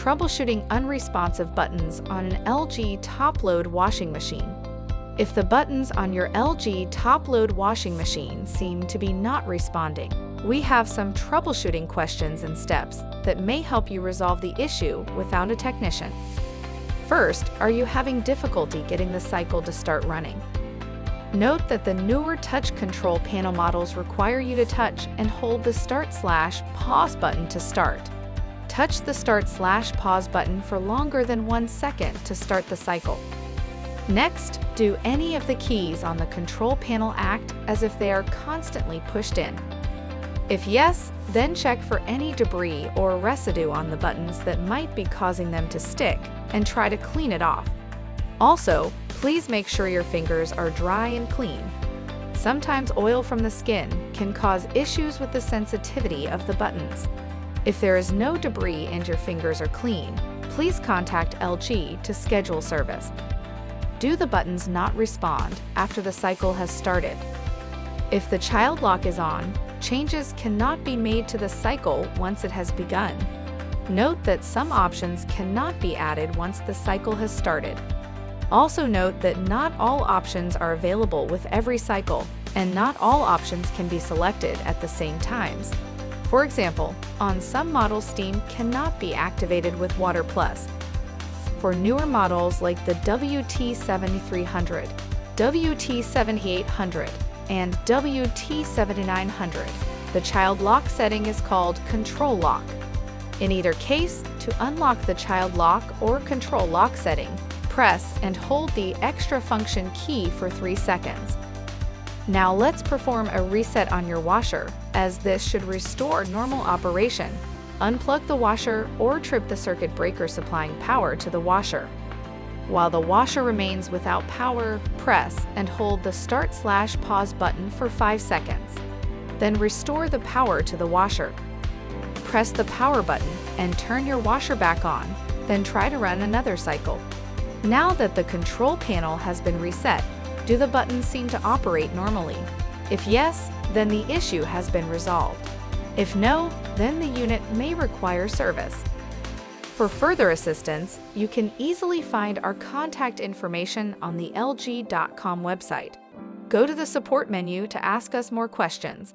troubleshooting unresponsive buttons on an LG top-load washing machine. If the buttons on your LG top-load washing machine seem to be not responding, we have some troubleshooting questions and steps that may help you resolve the issue without a technician. First, are you having difficulty getting the cycle to start running? Note that the newer touch control panel models require you to touch and hold the Start/Pause button to start. Touch the Start/Pause button for longer than 1 second to start the cycle. Next, do any of the keys on the control panel act as if they are constantly pushed in? If yes, then check for any debris or residue on the buttons that might be causing them to stick and try to clean it off. Also, please make sure your fingers are dry and clean. Sometimes oil from the skin can cause issues with the sensitivity of the buttons. If there is no debris and your fingers are clean, please contact LG to schedule service. Do the buttons not respond after the cycle has started? If the child lock is on, changes cannot be made to the cycle once it has begun. Note that some options cannot be added once the cycle has started. Also note that not all options are available with every cycle, and not all options can be selected at the same times. For example, on some models, steam cannot be activated with Water Plus. For newer models like the WT7300, WT7800, and WT7900, the child lock setting is called Control Lock. In either case, to unlock the child lock or control lock setting, press and hold the extra function key for 3 seconds. Now let's perform a reset on your washer, as this should restore normal operation. Unplug the washer or trip the circuit breaker supplying power to the washer. While the washer remains without power, press and hold the Start/Pause button for 5 seconds. Then restore the power to the washer. Press the power button and turn your washer back on, then try to run another cycle. Now that the control panel has been reset, do the buttons seem to operate normally? If yes, then the issue has been resolved. If no, then the unit may require service. For further assistance, you can easily find our contact information on the LG.com website. Go to the support menu to ask us more questions.